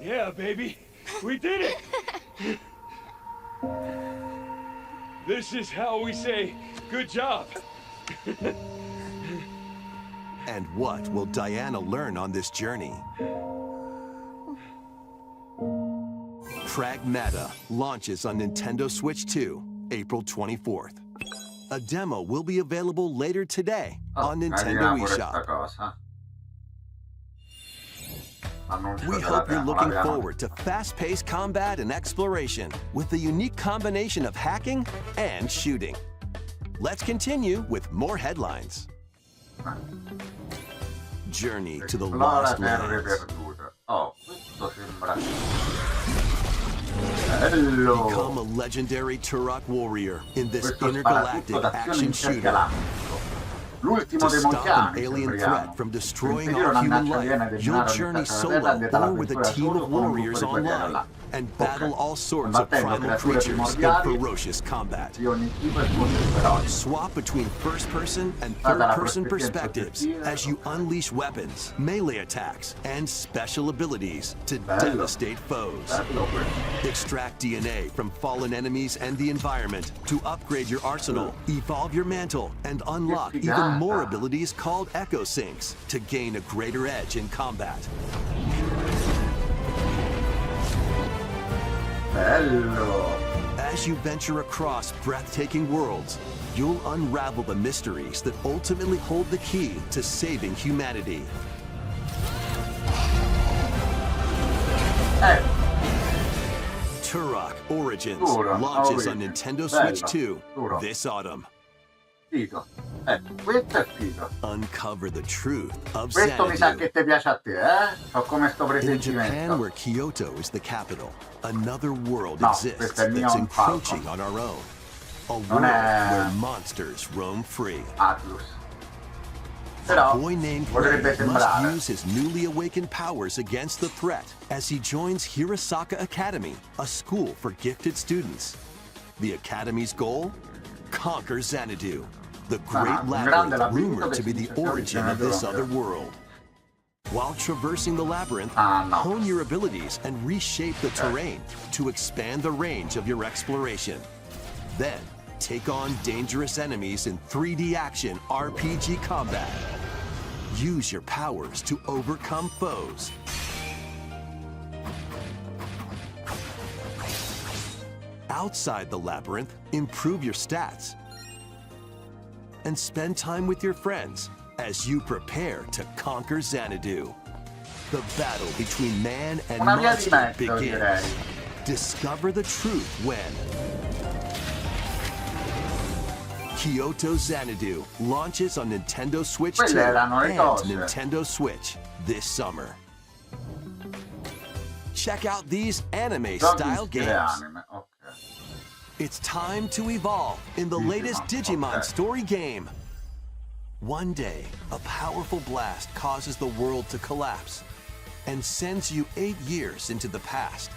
Yeah, baby. We did it! This is how we say, good job. And what will Diana learn on this journey? Pragmata launches on Nintendo Switch 2, April 24th. A demo will be available later today Oh, on carina Nintendo pure sta eShop. cosa. Annuncio We della hope you're demo, looking l'abbiamo forward to fast-paced combat and exploration with the unique combination of hacking and shooting. Let's continue with more headlines. Journey to the Esplora Lost terre Lands. perdute. Oh, questo sembra... Bello! Become a legendary Turok warrior in this Questo intergalactic sparatutto d'azione action shooter. intergalattico. L'ultimo To dei stop Moichiani, an alien sembriamo. threat from destroying Impedire all una human minaccia aliena life, del you'll denaro journey all'interno della solo terra, or with a avviata team l'avventura of solo warriors con un gruppo di online guerra. and Ok. battle all sorts of Combattendo primal creature creatures in primordiali ferocious combat. di ogni tipo e scontri feroci. Swap between first-person and Data la third-person prospettiva perspectives soggettiva. as you unleash weapons, melee attacks, and special abilities to Bello. devastate foes. Bello questo. Extract DNA from fallen enemies and the environment to upgrade your arsenal, evolve your mantle, and unlock Che even figata. more abilities called Echo Syncs to gain a greater edge in combat. Bello! As you venture across breathtaking worlds, you'll unravel the mysteries that ultimately hold the key to saving humanity. Turok Origins Duro, launches on Origins. Nintendo Bello, Switch 2 duro. this autumn. Figo. Questo è figo. Uncover the truth of Questo mi sa Xanadu. che ti piace a te, eh? So come sto In a Japan presentimento. where Kyoto is the capital, another world No, exists questo è that's Neon encroaching Falcon. on our own. A Non world è- where monsters roam free. Atlus. A Però boy named potrebbe Ray must sembrare. use his newly awakened powers against the threat as he joins Hirosaka Academy, a school for gifted students. The Academy's goal? Conquer Xanadu, the great un grande labyrinth labirinto rumored che to be si the dice origin che of this è other world. While traversing the labyrinth, no. hone your abilities and reshape the terrain to expand the range of your exploration. Then, take on dangerous enemies in 3D action RPG combat. Use your powers to overcome foes. Outside the labyrinth, improve your stats. And spend time with your friends as you prepare to conquer Xanadu. The battle between man and Una via di monster mezzo, begins. direi. Discover the truth when Kyoto Xanadu launches on Nintendo Switch 2 Quelle erano le and cose. Nintendo Switch this summer. Check out these anime-style Giochi stile games. anime, ok. It's time to evolve in the latest Digimon okay. story game. One day, a powerful blast causes the world to collapse and sends you 8 years into the past.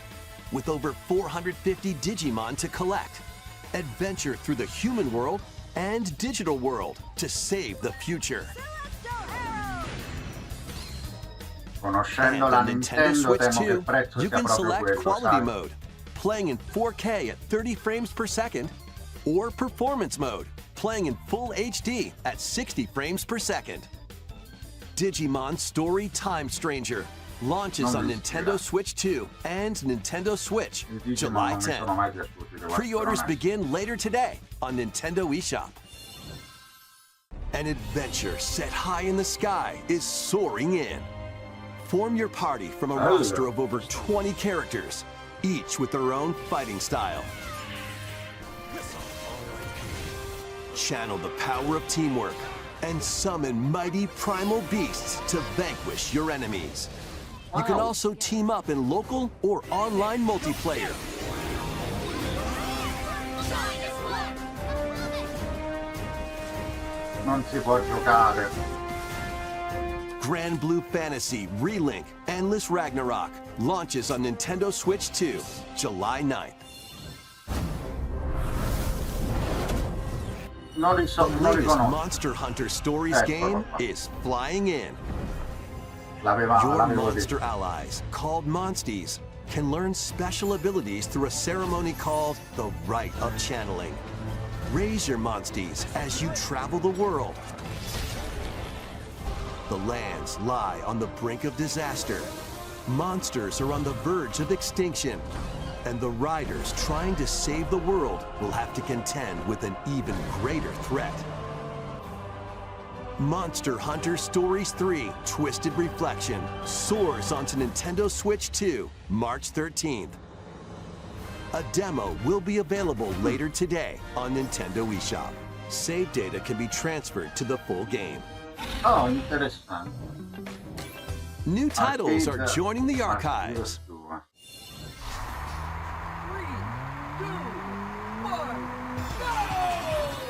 With over 450 Digimon to collect, adventure through the human world and digital world to save the future. Conoscendo And la on Nintendo Nintendo Switch temo che il 2, prezzo you sia can proprio select quello, quality sai? mode, playing in 4K at 30 frames per second, or performance mode, playing in full HD at 60 frames per second. Digimon Story Time Stranger launches Non on mi Nintendo ispira. Switch 2 and Nintendo Switch I Digimon July non mi 10. sono mai piaciuti, devo Pre-orders essere onesto. begin later today on Nintendo eShop. An adventure set high in the sky is soaring in. Form your party from a Bello. roster of over 20 characters, each with their own fighting style. Channel the power of teamwork and summon mighty primal beasts to vanquish your enemies. You can Wow. also team up in local or online multiplayer. Non si può giocare. Grand Blue Fantasy Relink Endless Ragnarok launches on Nintendo Switch 2, July 9th. Non The latest riconosco. Monster Hunter Stories Eccolo game qua. is flying in. Your L'avevo monster detto. allies, called Monsties, can learn special abilities through a ceremony called the Rite of Channeling. Raise your Monsties as you travel the world. The lands lie on the brink of disaster. Monsters are on the verge of extinction. And the riders trying to save the world will have to contend with an even greater threat. Monster Hunter Stories 3 Twisted Reflection soars onto Nintendo Switch 2, March 13th. A demo will be available later today on Nintendo eShop. Save data can be transferred to the full game. Oh, interessante. New titles are Arcade- joining the Arcade archives. 2.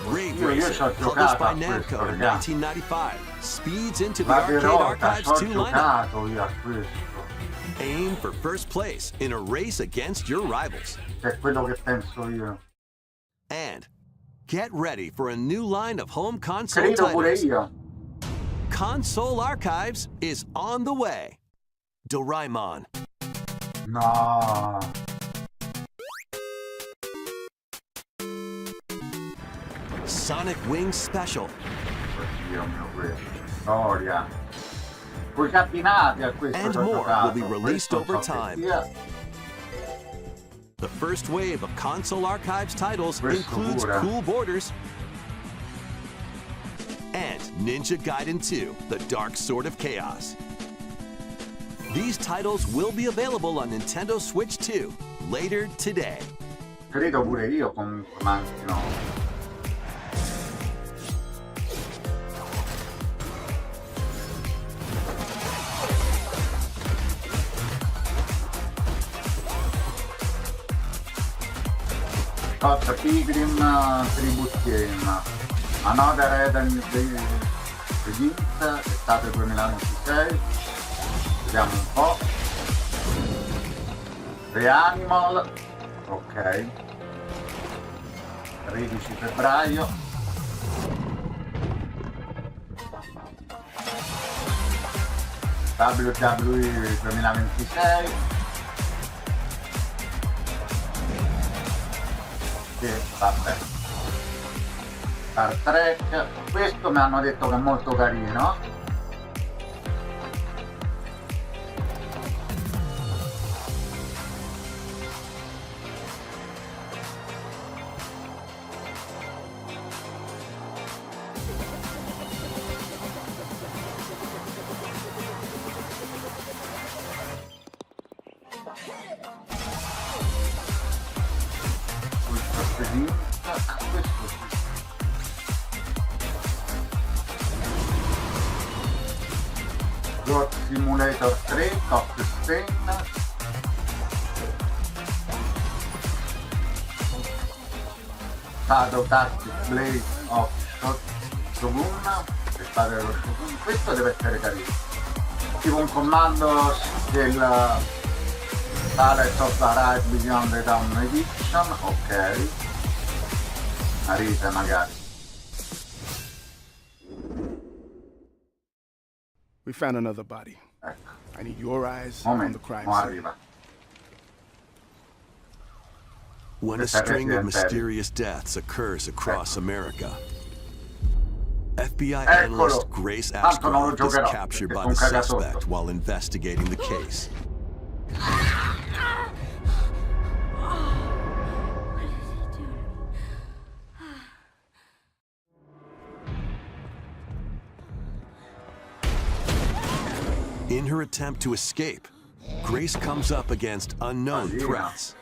Rave Io Racer, ci ho published by giocato a questo, Namco in ragazzi. 1995, speeds into the Ma Arcade Verota, Archives ci ho 2 lineup. giocato io a questo. Aim for first place in a race against your rivals. Che è quello che penso io. And get ready for a new line of home console Credo pure titles. io. Console Archives is on the way. Doraemon, No. Sonic Wings Special, Dio mio, questo. Storia. Coi cabinati a questo And ci ho more giocato. will be released Questo over so che time. sia. the first wave of Console Archives titles Questo includes pure. Cool Borders and Ninja Gaiden 2, The Dark Sword of Chaos. These titles will be available on Nintendo Switch 2 later today. Credo pure io comunque manchino. Scott Pilgrim Tribute Game, Another Eden Begins, estate 2026, vediamo un po'. The Animal, ok, 13 febbraio. WWE 2026. Sì, vabbè. Star Trek, questo mi hanno detto che è molto carino. Goat Simulator 3, Top 10, Shadow Tactics Blade of Shogun, testate dello Shogun, questo deve essere carino, tipo un comando del Palette of Arise Beyond the Dawn Edition, ok, una risa magari. We found another body. Ecco. I need your eyes on the crime scene. Arriva. When a string of mysterious deaths occurs across America, FBI analyst Grace Ashcroft is captured by the suspect while investigating the case. In her attempt to escape, Grace comes up against unknown threats.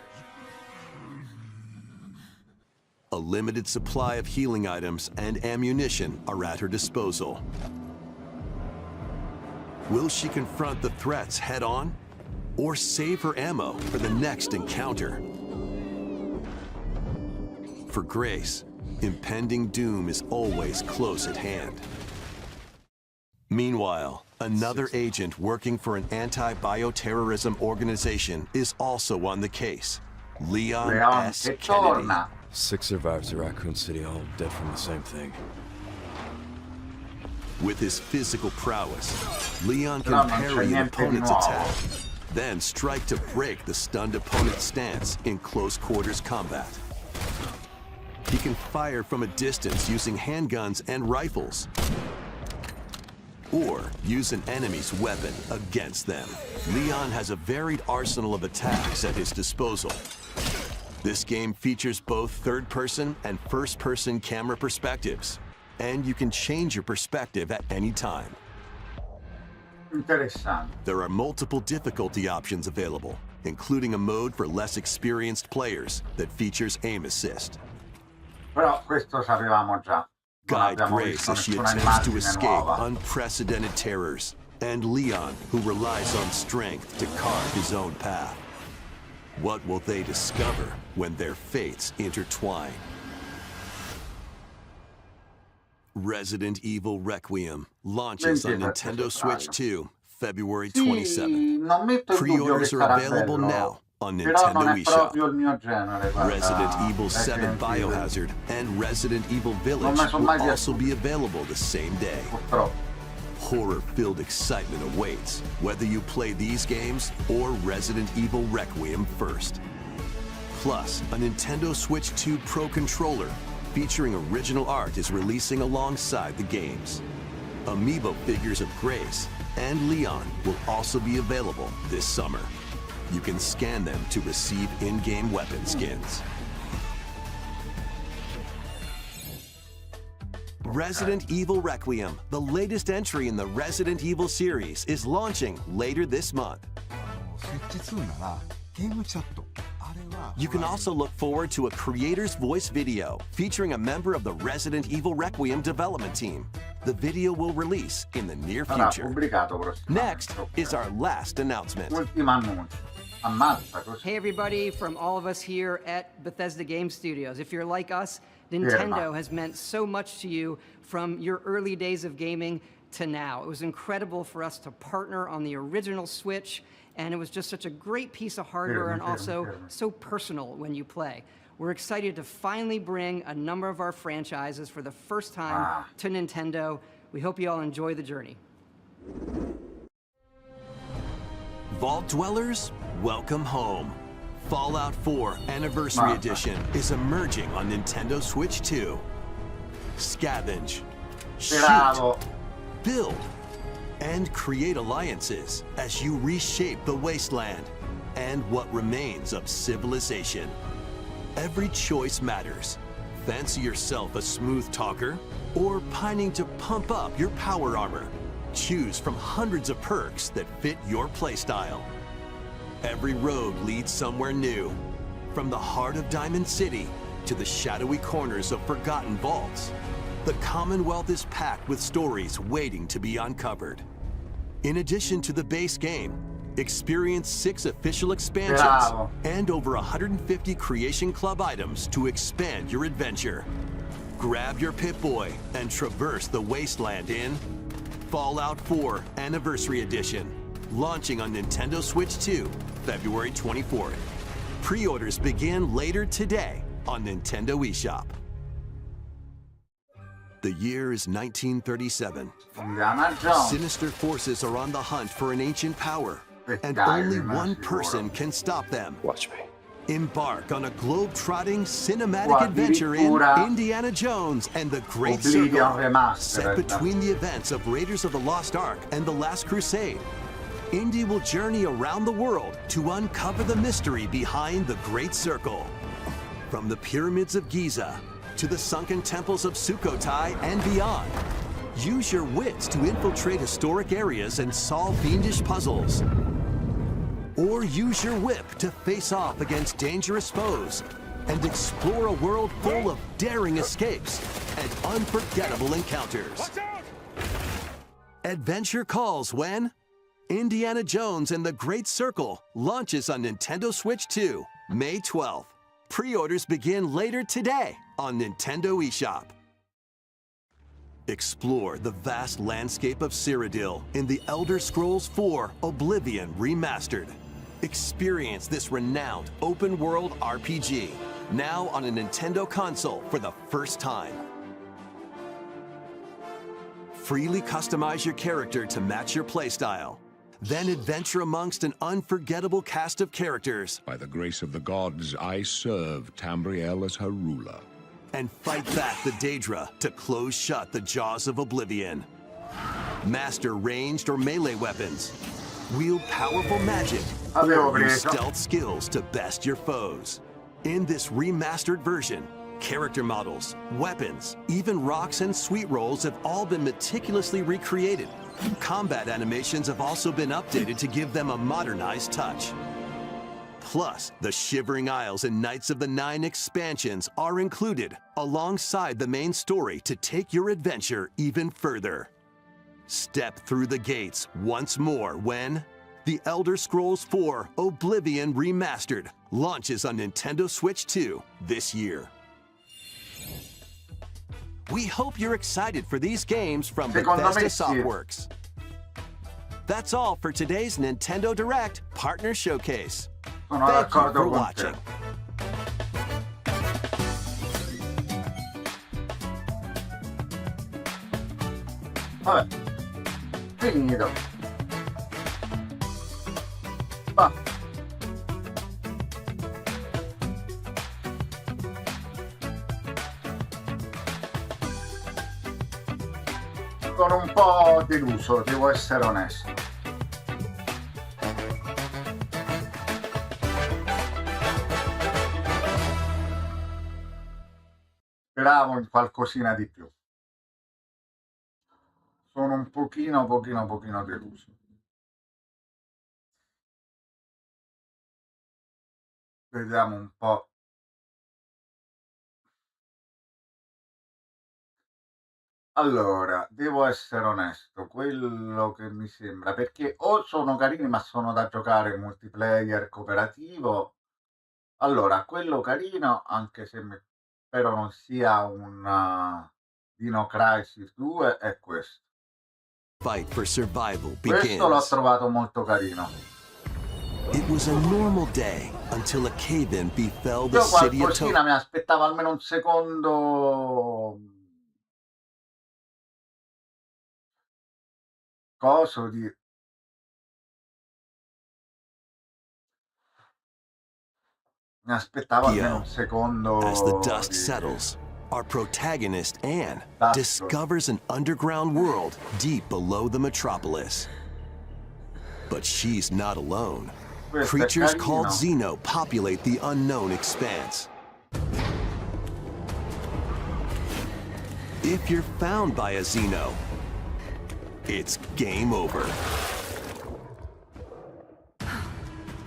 A limited supply of healing items and ammunition are at her disposal. Will she confront the threats head-on, or save her ammo for the next encounter? For Grace, impending doom is always close at hand. Meanwhile, another agent working for an anti-bioterrorism organization is also on the case. Leon S. Kennedy. 6 survivors of Raccoon City, all dead from the same thing. With his physical prowess, Leon can parry an opponent's attack, then strike to break the stunned opponent's stance in close quarters combat. He can fire from a distance using handguns and rifles, or use an enemy's weapon against them. Leon has a varied arsenal of attacks at his disposal. This game features both third-person and first-person camera perspectives, and you can change your perspective at any time. Interessante. There are multiple difficulty options available, including a mode for less experienced players that features aim assist. Però questo sapevamo già. Guide Grace as she attempts to escape unprecedented terrors, and Leon, who relies on strength to carve his own path. What will they discover when their fates intertwine? Resident Evil Requiem launches on Nintendo Switch 2, February 27th. Pre-orders are available now on Nintendo eShop. Resident Evil 7 Biohazard and Resident Evil Village will also be available the same day. Horror-filled excitement awaits, whether you play these games or Resident Evil Requiem first. Plus, a Nintendo Switch 2 Pro controller featuring original art is releasing alongside the games. Amiibo figures of Grace and Leon will also be available this summer. You can scan them to receive in-game weapon skins. Resident Evil Requiem, the latest entry in the Resident Evil series, is launching later this month. You can also look forward to a creator's voice video featuring a member of the Resident Evil Requiem development team. The video will release in the near future. Next is our last announcement. Hey everybody, from all of us here at Bethesda Game Studios. If you're like us, Nintendo has meant so much to you from your early days of gaming to now. It was incredible for us to partner on the original Switch, and it was just such a great piece of hardware and also so personal when you play. We're excited to finally bring a number of our franchises for the first time to Nintendo. We hope you all enjoy the journey. Vault Dwellers, welcome home. Fallout 4 Anniversary Edition is emerging on Nintendo Switch 2. Scavenge, shoot, build, and create alliances as you reshape the wasteland and what remains of civilization. Every choice matters. Fancy yourself a smooth talker or pining to pump up your power armor? Choose from hundreds of perks that fit your playstyle. Every road leads somewhere new, from the heart of Diamond City to the shadowy corners of forgotten vaults. The Commonwealth is packed with stories waiting to be uncovered. In addition to the base game, experience 6 official expansions and over 150 Creation Club items to expand your adventure. Grab your Pip-Boy and traverse the wasteland in Fallout 4 Anniversary Edition, launching on Nintendo Switch 2, February 24th. Pre-orders begin later today on Nintendo eShop. The year is 1937. Sinister forces are on the hunt for an ancient power, and only one person can stop them. Watch me. Embark on a globe-trotting cinematic adventure in Indiana Jones and the Great Circle, set between the events of Raiders of the Lost Ark and The Last Crusade. Indy will journey around the world to uncover the mystery behind the Great Circle. From the pyramids of Giza to the sunken temples of Sukhothai and beyond, use your wits to infiltrate historic areas and solve fiendish puzzles. Or use your whip to face off against dangerous foes and explore a world full of daring escapes and unforgettable encounters. Adventure calls when Indiana Jones and the Great Circle launches on Nintendo Switch 2, May 12th. Pre-orders begin later today on Nintendo eShop. Explore the vast landscape of Cyrodiil in The Elder Scrolls 4 Oblivion Remastered. Experience this renowned open-world RPG, now on a Nintendo console for the first time. Freely customize your character to match your playstyle. Then adventure amongst an unforgettable cast of characters. By the grace of the gods, I serve Tambriel as her ruler. And fight back the Daedra to close shut the jaws of Oblivion. Master ranged or melee weapons. Wield powerful magic, or use stealth skills to best your foes. In this remastered version, character models, weapons, even rocks and sweet rolls have all been meticulously recreated. Combat animations have also been updated to give them a modernized touch. Plus, the Shivering Isles and Knights of the Nine expansions are included alongside the main story to take your adventure even further. Step through the gates once more when The Elder Scrolls 4 Oblivion Remastered launches on Nintendo Switch 2 this year. We hope you're excited for these games from Bethesda Softworks. That's all for today's Nintendo Direct Partner Showcase. Thank you for watching. Vabbè, finito. Va. Sono un po' deluso, devo essere onesto. Speravo in qualcosina di più. sono un pochino deluso. Vediamo un po'. Allora, devo essere onesto, quello che mi sembra, perché o sono carini ma sono da giocare multiplayer cooperativo. Allora, quello carino, anche se spero non sia un Dino Crisis 2, è questo. Fight for survival Questo l'ho begins. trovato molto carino. It was a normal day until a cave-in befell the Io city of qualcosina mi aspettavo almeno un secondo coso di... Mi aspettavo almeno un secondo As the dust di... settles, our protagonist, Anne, Dust. discovers an underground world deep below the metropolis. But she's not alone. Questo è Creatures carino. called Xeno populate the unknown expanse. If you're found by a Xeno, it's game over.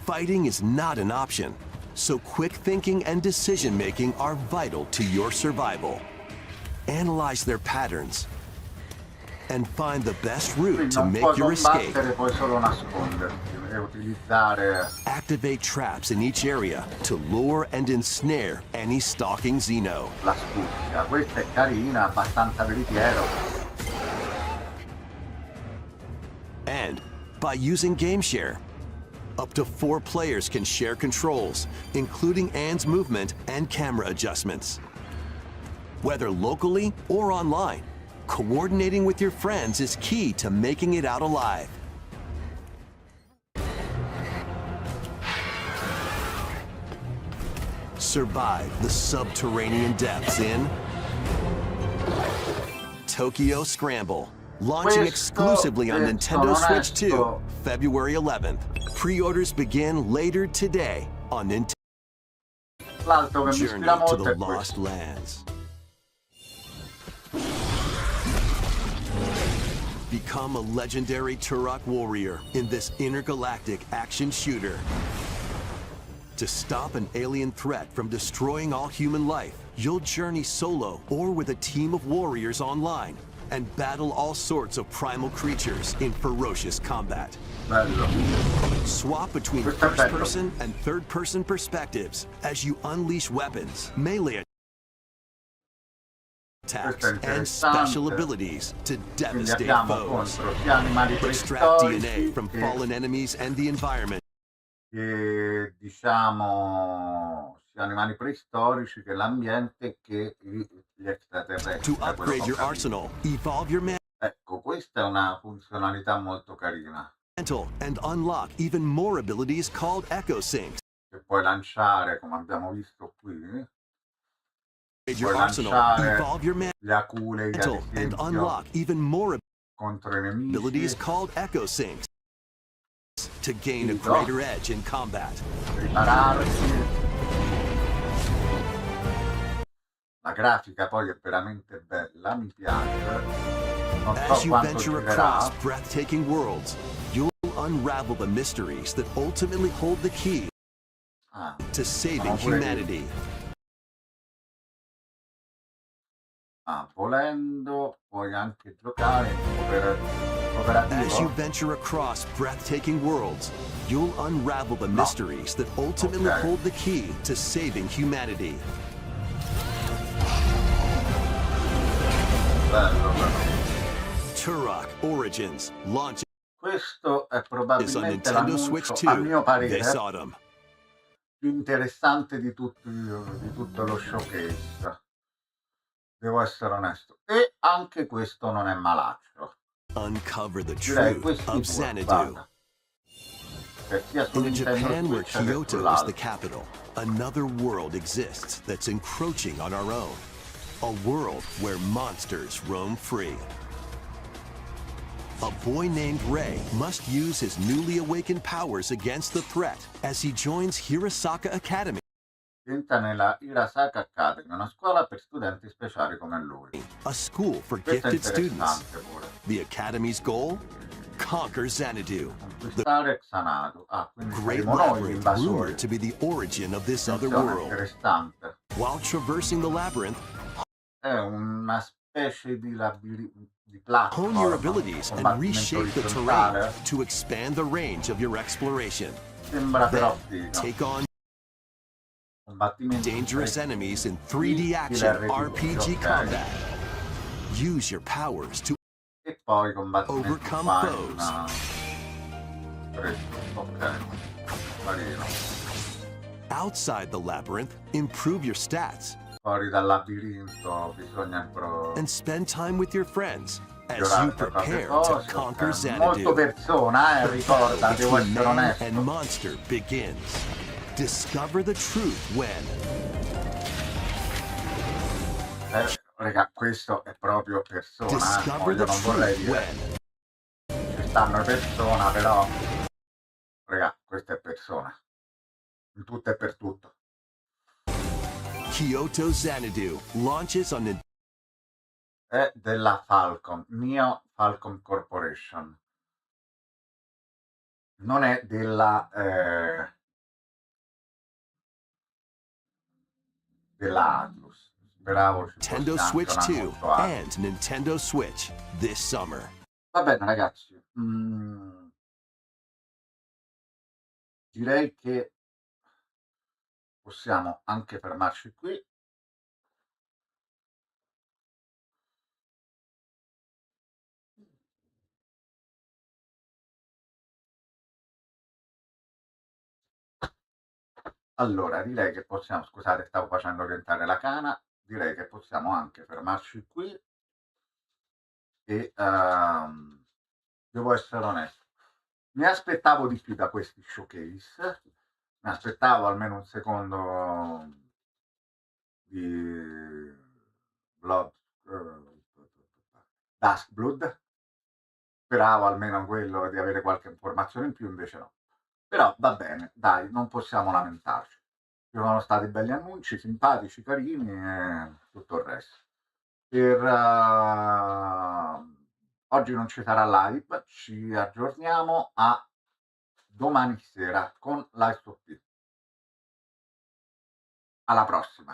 Fighting is not an option, so quick thinking and decision-making are vital to your survival. Analyze their patterns and find the best route Quindi to non make puoi your escape. combattere, puoi solo nasconderti e utilizzare... Activate traps in each area to lure and ensnare any stalking Xeno. La spugna, questa è carina, abbastanza veritiero. And by using GameShare, up to 4 players can share controls, including Anne's movement and camera adjustments. Whether locally or online, coordinating with your friends is key to making it out alive. Survive the subterranean depths in Tokyo Scramble. Launching exclusively on Nintendo Switch 2, February 11th. Pre-orders begin later today on Nintendo. L'altro che mi Journey ispira to molto the è questo. Lost Lands. Become a legendary Turok warrior in this intergalactic action shooter. To stop an alien threat from destroying all human life, you'll journey solo or with a team of warriors online and battle all sorts of primal creatures in ferocious combat. Bello. Swap between first-person and third-person perspectives as you unleash weapons, melee attacks, and special abilities to devastate foes. Extract DNA from fallen enemies and the environment. Che diciamo sia animali preistorici che l'ambiente che gli extraterrestri. To upgrade your arsenal, evolve your Ecco, questa è una funzionalità molto carina. mantle and unlock even more abilities called Echo Syncs. Che puoi lanciare, come abbiamo visto qui, Your puoi arsenal, lanciare evolve your le aculei ad mantle and esempio unlock even more contro i nemici. abilities called Echo Syncs to gain a greater edge in combat. Ripararsi. La grafica poi è veramente bella, mi piace. Non so As you quanto venture girerà. across breathtaking worlds, you'll unravel the mysteries that ultimately hold the key to saving humanity. Volendo puoi anche giocare in cooperativo. As you venture across breathtaking worlds, you'll unravel the mysteries that ultimately hold the key to saving humanity. Bello. Turok Origins launches Questo è on probabilmente Nintendo Switch l'annuncio, a 2 mio parere, this autumn. più interessante di tutto lo showcase. Devo essere onesto. E anche questo non è malaccio. Uncover the Direi truth questi of due, Xanadu. guarda. Che sia su In a Nintendo Japan where Switch che Kyoto is the sull'altro. capital, another world exists that's encroaching on our own. A world where monsters roam free. A boy named Ray must use his newly awakened powers against the threat as he joins Hirasaka Academy. Entra nella Hirasaka Academy, una scuola per studenti speciali come lui. A school for Questo è gifted students. interessante pure. The Academy's goal? Conquer Xanadu. Conquistare Xanadu. Ah, quindi Great saremo noi gli labyrinth invasori. rumored to be the origin of this other Attenzione, world. interessante. While traversing the labyrinth, È una specie di labirinto di hone your platform, abilities and combattimento reshape the orizzontale. terrain to expand the range of your exploration. Sembra però Then, figo. take on Combattimento dangerous tre- enemies in 3D action killer RPG ok. combat. Use your powers to E poi combattimento overcome qua foes. ok, carino. Outside the labyrinth, improve your stats Fuori dal labirinto bisogna and spend time with your friends as you migliorare qualche prepare to cosa. conquer Molto Xanadu. persona, ricorda, devo Between essere man onesto. and monster begins. Discover the truth when Raga, questo è proprio persona, discover io the non vorrei truth dire when ci stanno in persona, però raga, questa è persona, in tutto e per tutto. Kyoto Xanadu launches on Nintendo. È della Falcom, Neo Falcom Corporation, non è della Atlus. Speravo ci fosse Nintendo anche Switch una 2 molto alta. and Nintendo Switch this summer. Va bene ragazzi, direi che possiamo anche fermarci qui. Allora, direi che possiamo, scusate, stavo facendo orientare la cana, direi che possiamo anche fermarci qui e devo essere onesto, mi aspettavo di più da questi showcase, mi aspettavo almeno un secondo di Blood, Duskblood, speravo almeno quello di avere qualche informazione in più, invece no. Però va bene, dai, non possiamo lamentarci. Ci sono stati belli annunci, simpatici, carini e tutto il resto. Per oggi non ci sarà live, ci aggiorniamo a domani sera con Live Tutti. Alla prossima.